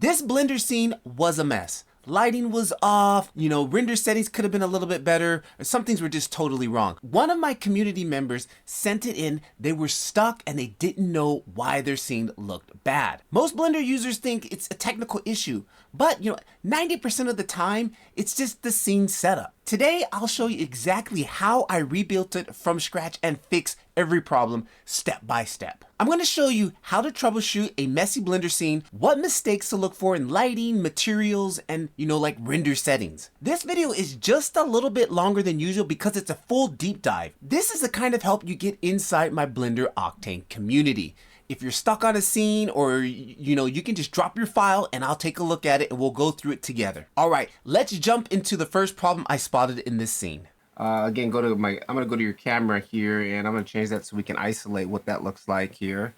This Blender scene was a mess. Lighting was off, render settings could have been a little bit better, or some things were just totally wrong. One of my community members sent it in, they were stuck and they didn't know why their scene looked bad. Most Blender users think it's a technical issue, but 90% of the time, it's just the scene setup. Today, I'll show you exactly how I rebuilt it from scratch and fix every problem step by step. I'm going to show you how to troubleshoot a messy Blender scene, what mistakes to look for in lighting, materials, and like render settings. This video is just a little bit longer than usual because it's a full deep dive. This is the kind of help you get inside my Blender Octane community. If you're stuck on a scene or you can just drop your file and I'll take a look at it and we'll go through it together. All right, let's jump into the first problem I spotted in this scene. Again, I'm gonna go to your camera here and I'm gonna change that so we can isolate what that looks like here.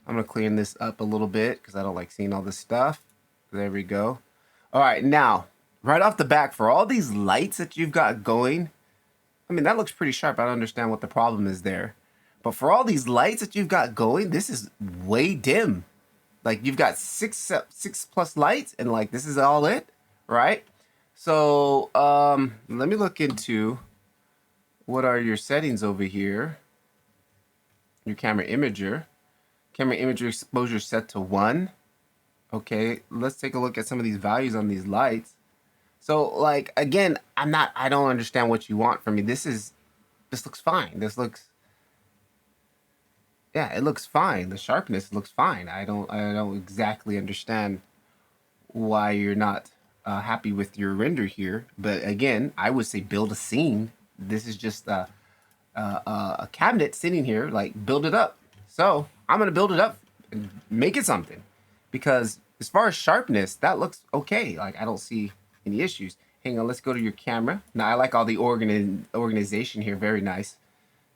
I'm gonna clean this up a little bit because I don't like seeing all this stuff. There we go. All right, now, right off the bat, for all these lights that you've got going, I mean, that looks pretty sharp. I don't understand what the problem is there. But for all these lights that you've got going, this is way dim. Like you've got six plus lights and like this is all it, right? So let me look into what are your settings over here. Your camera imager. Camera imager exposure set to 1. Okay, let's take a look at some of these values on these lights. So like, again, I don't understand what you want from me. This looks fine. Yeah, it looks fine. The sharpness looks fine. I don't exactly understand why you're not happy with your render here. But again, I would say build a scene. This is just a cabinet sitting here, like build it up. So I'm gonna build it up and make it something. Because as far as sharpness, that looks okay. Like I don't see any issues. Hang on, let's go to your camera. Now I like all the organization here. Very nice.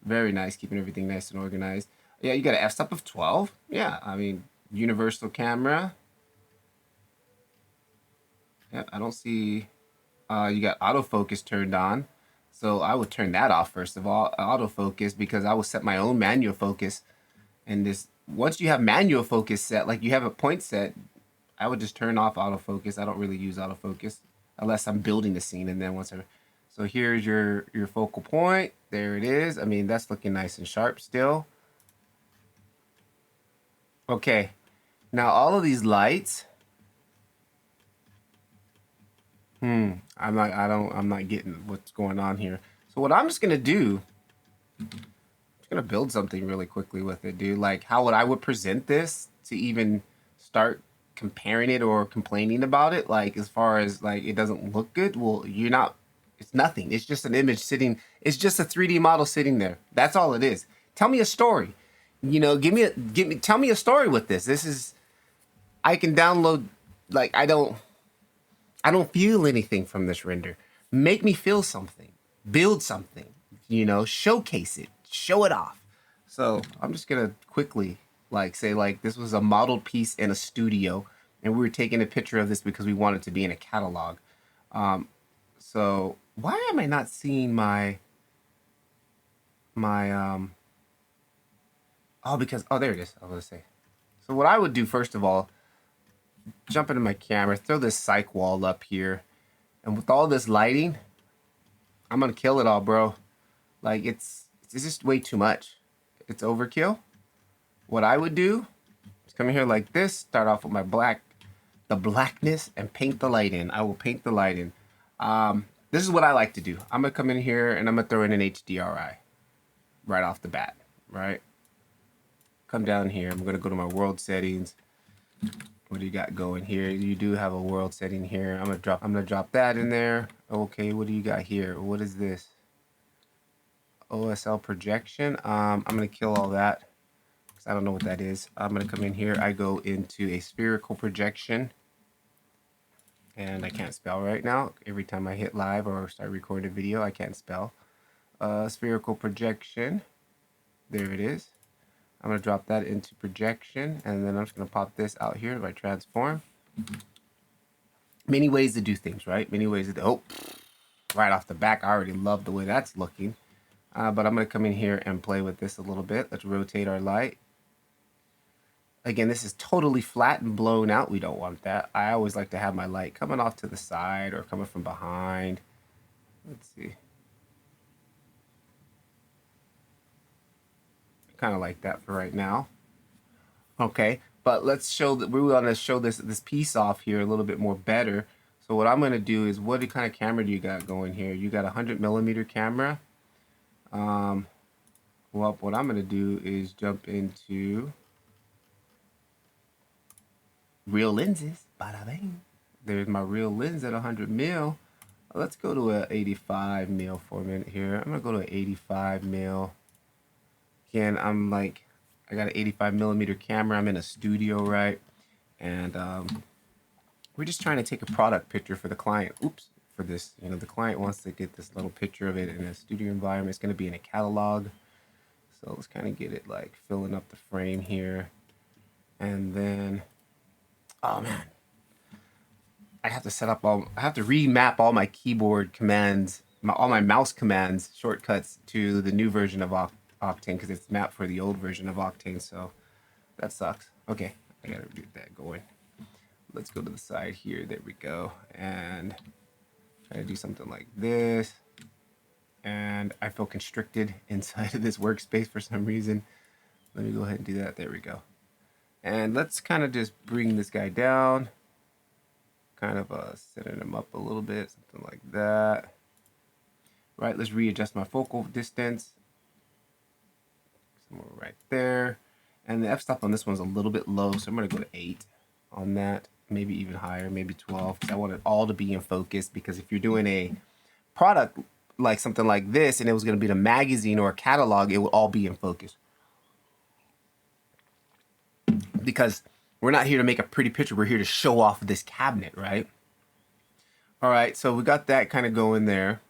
Very nice, keeping everything nice and organized. Yeah, you got an f-stop of 12. Yeah, I mean, universal camera. Yeah, I don't see, you got autofocus turned on. So I would turn that off first of all, autofocus, because I will set my own manual focus. And once you have manual focus set, like you have a point set, I would just turn off autofocus. I don't really use autofocus unless I'm building the scene. And then so here's your focal point. There it is. I mean, that's looking nice and sharp still. Okay, now all of these lights, I'm not getting what's going on here. So what I'm just gonna do, I'm just gonna build something really quickly with it, dude. Like how I would present this to even start comparing it or complaining about it. Like as far as like it doesn't look good. Well, it's nothing. It's just an image sitting. It's just a 3D model sitting there. That's all it is. Tell me a story. Tell me a story with this. I can download, like, I don't feel anything from this render. Make me feel something, build something, showcase it, show it off. So I'm just going to quickly say this was a modeled piece in a studio and we were taking a picture of this because we wanted to be in a catalog. So why am I not seeing my oh, there it is. I was going to say. So what I would do, first of all, jump into my camera, throw this cyc wall up here. And with all this lighting, I'm going to kill it all, bro. Like, it's just way too much. It's overkill. What I would do is come in here like this, start off with my the blackness, and paint the light in. I will paint the light in. This is what I like to do. I'm going to come in here and I'm going to throw in an HDRI right off the bat, right? Come down here. I'm going to go to my world settings. What do you got going here? You do have a world setting here. I'm going to drop that in there. Okay, what do you got here? What is this? OSL projection. I'm going to kill all that because I don't know what that is. I'm going to come in here. I go into a spherical projection. And I can't spell right now. Every time I hit live or start recording a video, I can't spell. Spherical projection. There it is. I'm going to drop that into projection, and then I'm just going to pop this out here by transform. Many ways to do things, right? Many ways to do. Oh, right off the back, I already love the way that's looking. But I'm going to come in here and play with this a little bit. Let's rotate our light. Again, this is totally flat and blown out. We don't want that. I always like to have my light coming off to the side or coming from behind. Let's see. Kind of like that for right now. Okay, but let's show that we want to show this piece off here a little bit more better. So what I'm going to do is, what kind of camera do you got going here? You got a 100mm camera. Well, what I'm going to do is jump into real lenses. Bada bang. There's my real lens at 100mm. Let's go to a 85mm for a minute here. I'm going to go to an 85mm. Again, I got an 85mm camera. I'm in a studio, right? And we're just trying to take a product picture for the client. Oops, for this, the client wants to get this little picture of it in a studio environment. It's going to be in a catalog. So let's kind of get it like filling up the frame here. And then, oh man, I have to remap all my keyboard commands, all my mouse commands, shortcuts to the new version of Octane, because it's mapped for the old version of Octane, so that sucks. Okay, I gotta get that going. Let's go to the side here. There we go. And try to do something like this. And I feel constricted inside of this workspace for some reason. Let me go ahead and do that. There we go. And let's kind of just bring this guy down. Kind of setting him up a little bit, something like that. Right, let's readjust my focal distance. Somewhere right there. And the f-stop on this one's a little bit low, so I'm going to go to 8 on that. Maybe even higher, maybe 12. Because I want it all to be in focus, because if you're doing a product like something like this and it was going to be in a magazine or a catalog, it will all be in focus. Because we're not here to make a pretty picture. We're here to show off this cabinet, right? All right, so we got that kind of going there.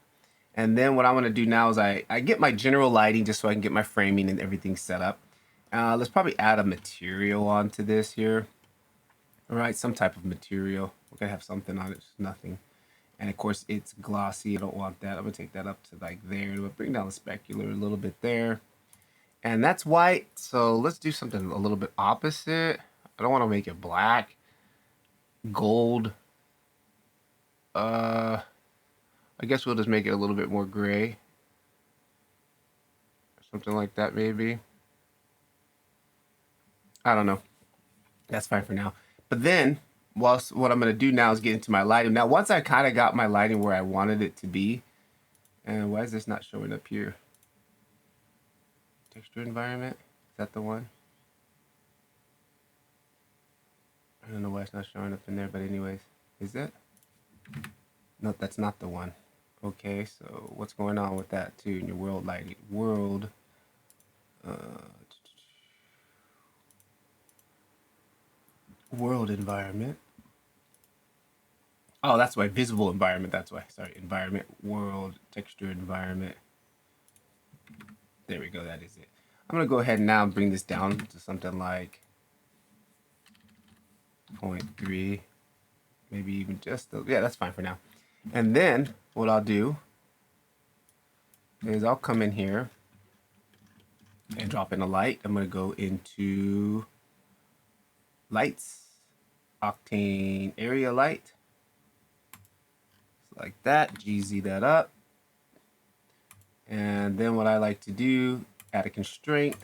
And then what I want to do now is I get my general lighting just so I can get my framing and everything set up. Let's probably add a material onto this here. All right, some type of material. We're going to have something on it, just nothing. And of course, it's glossy. I don't want that. I'm going to take that up to like there. We'll bring down the specular a little bit there. And that's white. So let's do something a little bit opposite. I don't want to make it black. Gold. I guess we'll just make it a little bit more gray. Something like that, maybe. I don't know. That's fine for now. But then, what I'm going to do now is get into my lighting. Now, once I kind of got my lighting where I wanted it to be, and why is this not showing up here? Texture environment? Is that the one? I don't know why it's not showing up in there, but anyways. Is it? No, that's not the one. Okay, so what's going on with that too in your world lighting? World environment. Oh, that's why. Visible environment, that's why. Sorry, environment, world, texture environment. There we go, that is it. I'm gonna go ahead and now bring this down to something like 0.3, maybe even just, yeah, that's fine for now. And then what I'll do is I'll come in here and drop in a light. I'm gonna go into lights, Octane area light, like that, GZ that up. And then what I like to do, add a constraint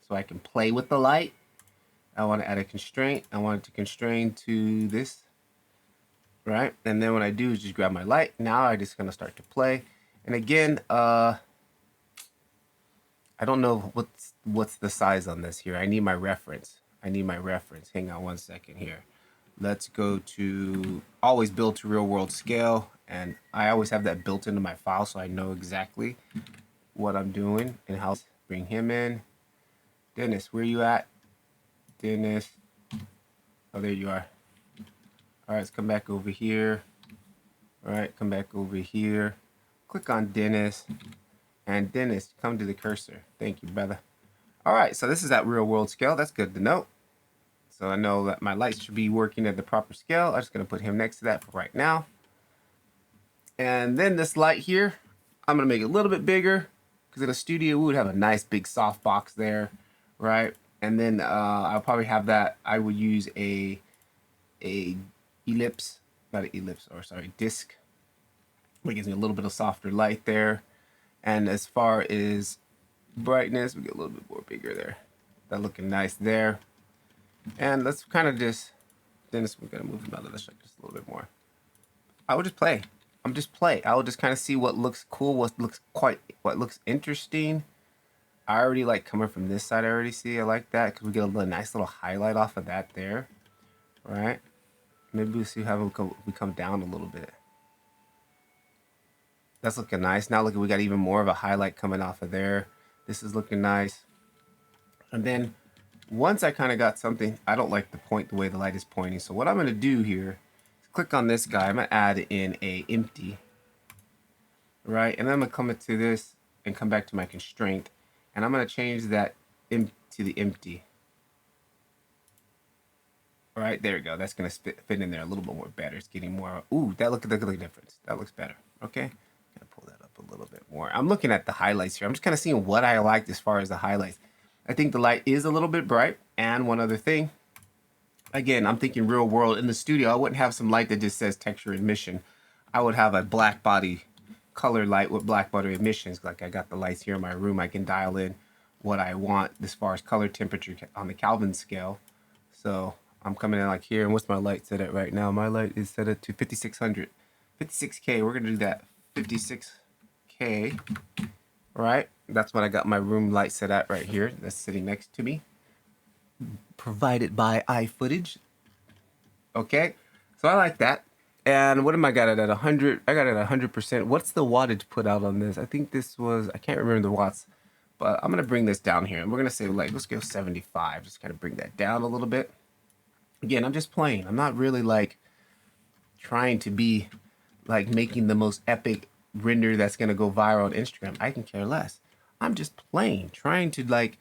so I can play with the light. I want to add a constraint. I want it to constrain to this, right? And then what I do is just grab my light. Now I'm just gonna start to play. And again, I don't know what's the size on this here. I need my reference. Hang on one second here. Let's go to always build to real world scale. And I always have that built into my file so I know exactly what I'm doing and how to bring him in. Dennis, where you at? Dennis. Oh, there you are. All right, let's come back over here. All right, come back over here. Click on Dennis. And Dennis, come to the cursor. Thank you, brother. All right, so this is at real world scale. That's good to know. So I know that my lights should be working at the proper scale. I'm just gonna put him next to that for right now. And then this light here, I'm gonna make it a little bit bigger because in a studio we would have a nice big soft box there, right? And then I'll probably have that. I would use a ellipse, not an ellipse, or sorry, disc. It gives me a little bit of softer light there. And as far as brightness, we get a little bit more bigger there. That looking nice there. And let's kind of just, Dennis, we're gonna move him out of the shot just a little bit more. I will just play. I'm just play. I will just kind of see what looks cool, what looks interesting. I already like coming from this side. I already see. I like that because we get a nice little highlight off of that there. All right. Maybe we'll see how we come down a little bit. That's looking nice. Now look, we got even more of a highlight coming off of there. This is looking nice. And then once I kind of got something, I don't like the way the light is pointing. So what I'm going to do here is click on this guy. I'm going to add in a empty. Right. And then I'm going to come into this and come back to my constraint. And I'm going to change that to the empty. All right, there we go. That's going to fit in there a little bit more better. It's getting more. Ooh, look at the difference. That looks better. Okay. I'm going to pull that up a little bit more. I'm looking at the highlights here. I'm just kind of seeing what I liked as far as the highlights. I think the light is a little bit bright. And one other thing. Again, I'm thinking real world. In the studio, I wouldn't have some light that just says texture emission. I would have a black body color light with black body emissions. Like I got the lights here in my room. I can dial in what I want as far as color temperature on the Kelvin scale. So I'm coming in like here. And what's my light set at right now? My light is set at to 5600. 56K. We're going to do that 56K. Right? That's what I got my room light set at right here. That's sitting next to me. Provided by iFootage. Okay. So I like that. And what am I got it at 100? I got it at 100%. What's the wattage put out on this? I think this was, I can't remember the watts, but I'm going to bring this down here. And we're going to say, like, let's go 75. Just kind of bring that down a little bit. Again, I'm just playing. I'm not really, like, trying to be, like, making the most epic render that's going to go viral on Instagram. I can care less. I'm just playing, trying to, like,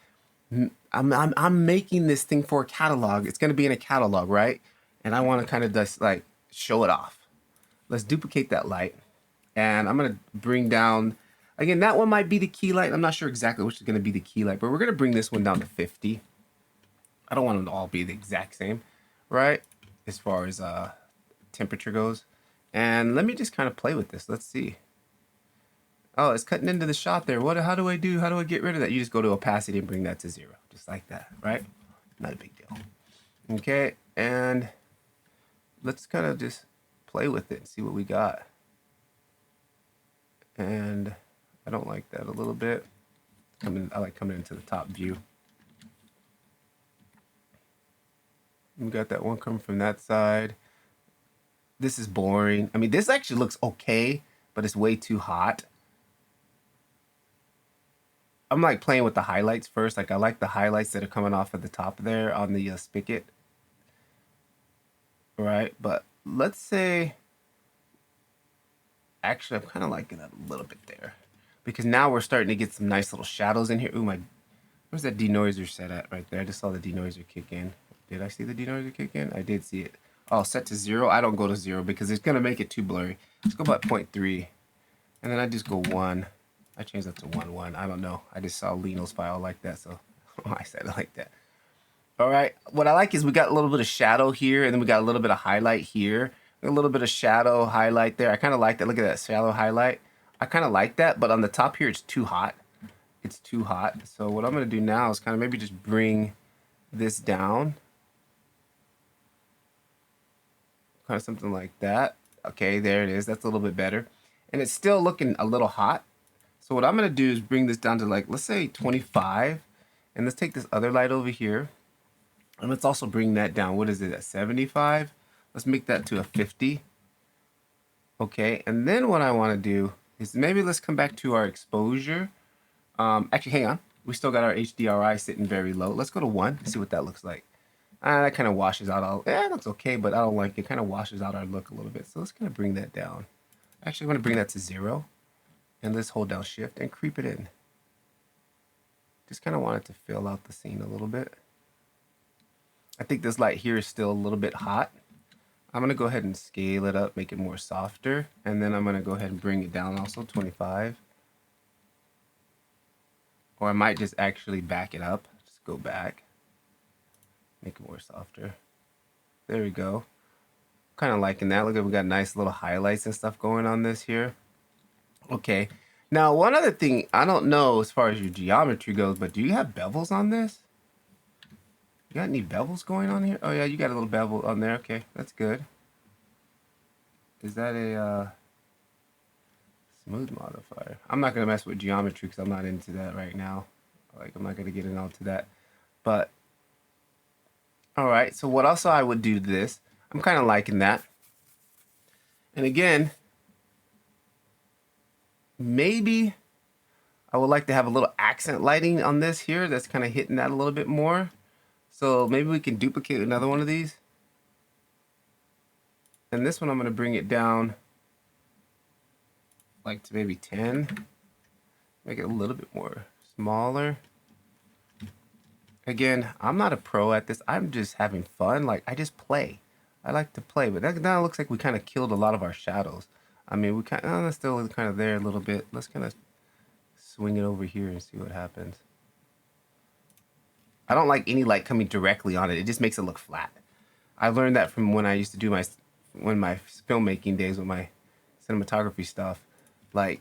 I'm making this thing for a catalog. It's going to be in a catalog, right? And I want to kind of just, like, show it off. Let's duplicate that light. And I'm going to bring down, again, that one might be the key light. I'm not sure exactly which is going to be the key light, but we're going to bring this one down to 50. I don't want them to all be the exact same, right? As far as temperature goes. And let me just kind of play with this. Let's see. Oh, it's cutting into the shot there. How do I get rid of that? You just go to opacity and bring that to 0. Just like that, right? Not a big deal. Okay, and let's kind of just play with it and see what we got. And I don't like that a little bit. I like coming into the top view. We got that one coming from that side. This is boring. I mean, this actually looks okay, but it's way too hot. I'm like playing with the highlights first. Like I like the highlights that are coming off of the top there on the spigot. Right, but let's say, actually, I'm kind of liking that a little bit there. Because now we're starting to get some nice little shadows in here. Ooh, where's that denoiser set at right there? I just saw the denoiser kick in. Did I see the denoiser kick in? I did see it. Oh, set to 0. I don't go to 0 because it's going to make it too blurry. Let's go about 0.3. And then I just go 1. I changed that to 1. I don't know. I just saw Lino's file like that, so I said it like that. All right. What I like is we got a little bit of shadow here, and then we got a little bit of highlight here. A little bit of shadow highlight there. I kind of like that. Look at that shadow highlight. I kind of like that, but on the top here, it's too hot. It's too hot. So what I'm going to do now is kind of maybe just bring this down. Kind of something like that. Okay, there it is. That's a little bit better. And it's still looking a little hot. So what I'm going to do is bring this down to like, let's say 25. And let's take this other light over here. And let's also bring that down. What is it at 75? Let's make that to a 50. Okay, and then what I want to do is maybe let's come back to our exposure. Actually, hang on. We still got our HDRI sitting very low. Let's go to 1 and see what that looks like. That kind of washes out that's okay, but I don't like it. It kind of washes out our look a little bit. So let's kind of bring that down. Actually, I'm going to bring that to 0. And let's hold down shift and creep it in. Just kind of want it to fill out the scene a little bit. I think this light here is still a little bit hot. I'm going to go ahead and scale it up, make it more softer. And then I'm going to go ahead and bring it down also 25. Or I might just actually back it up. Just go back. Make it more softer. There we go. Kind of liking that. Look at, we got nice little highlights and stuff going on this here. Okay. Now, one other thing, I don't know as far as your geometry goes, but do you have bevels on this? You got any bevels going on here? Oh yeah, you got a little bevel on there. Okay, that's good. Is that a smooth modifier? I'm not gonna mess with geometry because I'm not into that right now. Like, I'm not gonna get into that. But all right, so what else I would do to this? I'm kind of liking that. And again, maybe I would like to have a little accent lighting on this here that's kind of hitting that a little bit more. So maybe we can duplicate another one of these. And this one I'm going to bring it down like to maybe 10. Make it a little bit more smaller. Again, I'm not a pro at this. I'm just having fun. Like, I just play. I like to play. But that now looks like we kind of killed a lot of our shadows. I mean, we kind of, that's still kind of there a little bit. Let's kind of swing it over here and see what happens. I don't like any light coming directly on it. It just makes it look flat. I learned that from when I used to do my filmmaking days with my cinematography stuff. Like,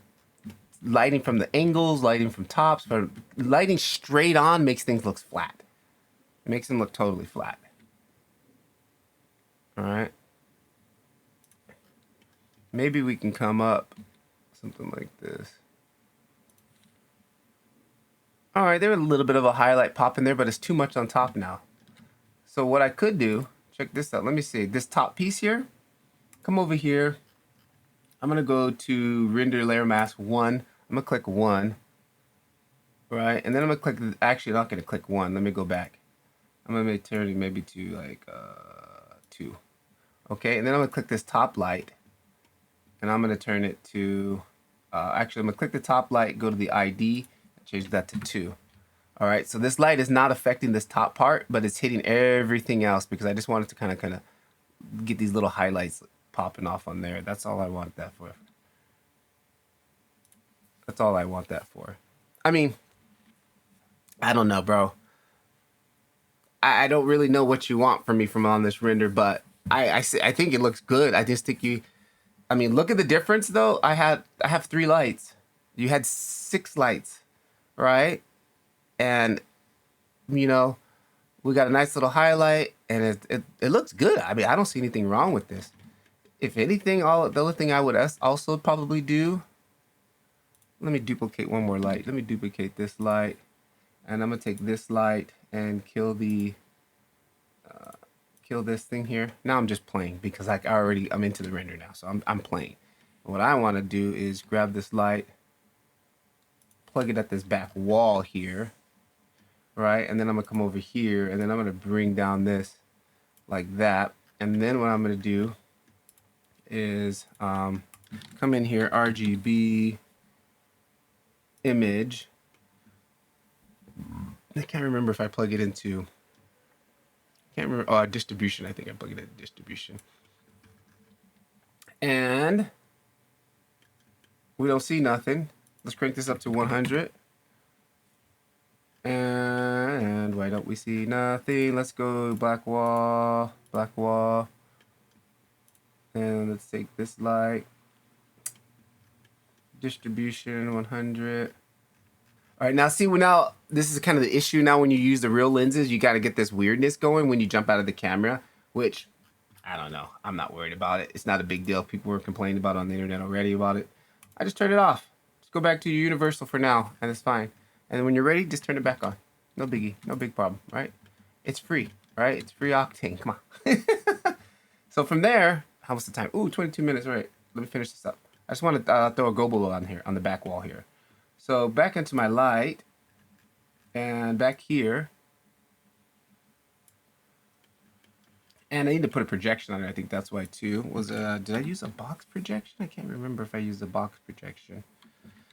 lighting from the angles, lighting from tops, but lighting straight on makes things look flat. It makes them look totally flat. All right. Maybe we can come up something like this. All right, there's a little bit of a highlight pop in there, but it's too much on top now. So what I could do, check this out. Let me see this top piece here. Come over here. I'm gonna go to render layer mask 1. I'm gonna click 1. Right, and then I'm gonna click. Actually, not gonna click 1. Let me go back. I'm gonna turn it maybe to like 2. Okay, and then I'm gonna click this top light, and I'm gonna turn it to. Actually, I'm gonna click the top light. Go to the ID. Change that to 2. All right, so this light is not affecting this top part, but it's hitting everything else because I just wanted to kind of get these little highlights popping off on there. That's all I want that for. That's all I want that for. I mean, I don't know, bro. I don't really know what you want from me from on this render, but I think it looks good. I just think you. I mean, look at the difference though. I have 3 lights. You had 6 lights. Right, and you know, we got a nice little highlight, and it looks good. I mean, I don't see anything wrong with this. If anything, the other thing I would also probably do. Let me duplicate one more light. Let me duplicate this light, and I'm gonna take this light and kill the kill this thing here. Now I'm just playing because like I'm into the render now, so I'm playing. What I want to do is grab this light. Plug it at this back wall here, right? And then I'm gonna come over here, and then I'm gonna bring down this like that. And then what I'm gonna do is come in here, RGB image. I can't remember if I plug it into. Can't remember. Oh, distribution. I think I plug it into distribution. And we don't see nothing. Let's crank this up to 100. And why don't we see nothing? Let's go black wall, black wall. And let's take this light. Distribution 100. All right, now see, now this is kind of the issue now when you use the real lenses. You got to get this weirdness going when you jump out of the camera, which I don't know. I'm not worried about it. It's not a big deal. People were complaining about it on the internet already about it. I just turned it off. Go back to your universal for now, and it's fine. And when you're ready, just turn it back on. No biggie, no big problem, right? It's free, right? It's free Octane. Come on. So from there, how was the time? Ooh, 22 minutes. All right, let me finish this up. I just want to throw a gobble on here on the back wall here. So back into my light, and back here, and I need to put a projection on it. I think that's why too. Did I use a box projection? I can't remember if I used a box projection.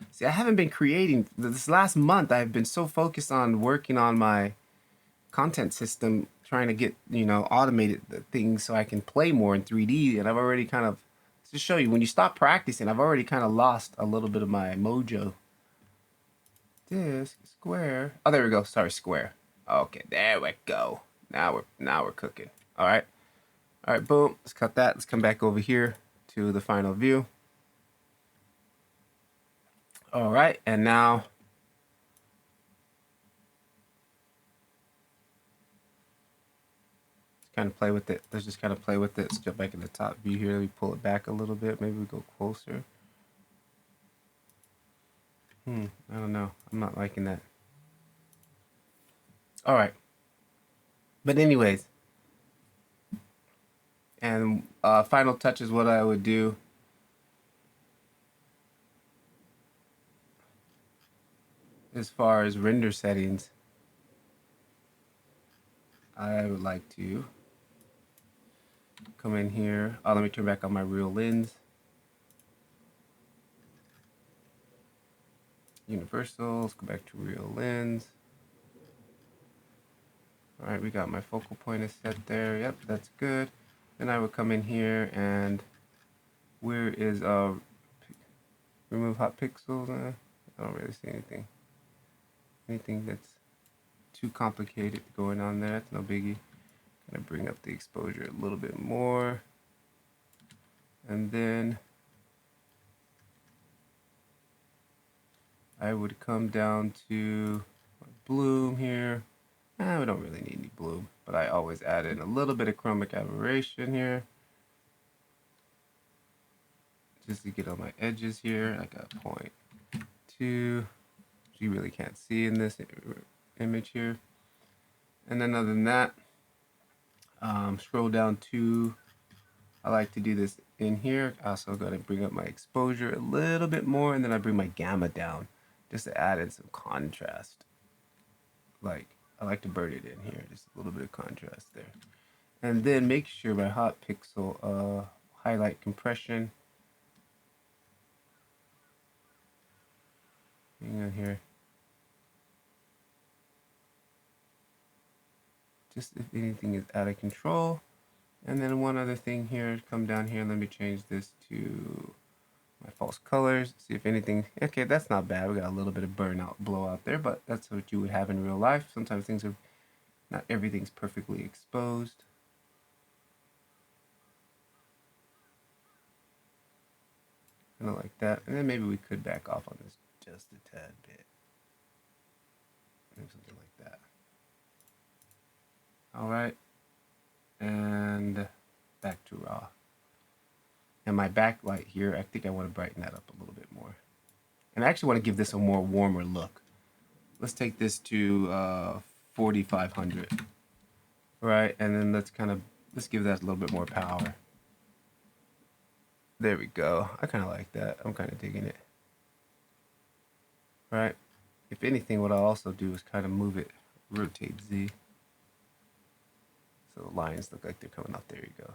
See, I haven't been creating this last month. I've been so focused on working on my content system, trying to get, automated things so I can play more in 3D. And I've already kind of, to show you, when you stop practicing, I've already kind of lost a little bit of my mojo. Disk, square. Oh, there we go. Sorry, square. Okay, there we go. Now we're cooking. All right. All right, boom. Let's cut that. Let's come back over here to the final view. All right, and now kind of play with it. Let's just kind of play with it. Let's jump back in the top view here. We pull it back a little bit. Maybe we go closer. I don't know. I'm not liking that. All right. But anyways, and final touch is what I would do. As far as render settings, I would like to come in here. Oh, let me turn back on my real lens. Universal, let's go back to real lens. All right, we got my focal point is set there. Yep, that's good. Then I would come in here and where is remove hot pixels? I don't really see anything that's too complicated going on there. That's no biggie. Gonna bring up the exposure a little bit more, and then I would come down to bloom here. We don't really need any bloom, but I always add in a little bit of chromatic aberration here, just to get on my edges here. I got 0.2. You really can't see in this image here. And then other than that, scroll down to, I like to do this in here. I also got to bring up my exposure a little bit more, and then I bring my gamma down just to add in some contrast. Like, I like to burn it in here, just a little bit of contrast there. And then make sure my hot pixel highlight compression. Hang on here. Just if anything is out of control. And then one other thing here, come down here, let me change this to my false colors, see if anything, okay, that's not bad. We got a little bit of burnout, blowout there, but that's what you would have in real life. Sometimes things are, not everything's perfectly exposed. Kind of like that. And then maybe we could back off on this just a tad bit. Maybe something like that. All right. And back to raw. And my backlight here, I think I want to brighten that up a little bit more. And I actually want to give this a more warmer look. Let's take this to 4500. Right, and then let's give that a little bit more power. There we go. I kind of like that. I'm kind of digging it. Right. If anything, what I'll also do is kind of move it, rotate Z. So the lines look like they're coming out. There you go.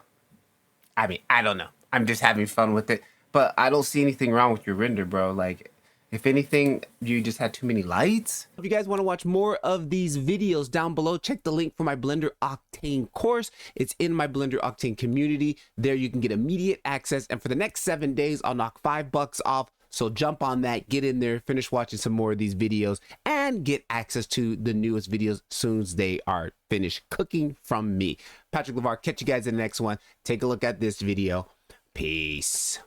I mean, I don't know. I'm just having fun with it. But I don't see anything wrong with your render, bro. Like, if anything, you just had too many lights. If you guys want to watch more of these videos down below, check the link for my Blender Octane course. It's in my Blender Octane community. There you can get immediate access. And for the next 7 days, I'll knock $5 off. So jump on that, get in there, finish watching some more of these videos, and get access to the newest videos as soon as they are finished cooking from me. Patrick LeVar, catch you guys in the next one. Take a look at this video. Peace.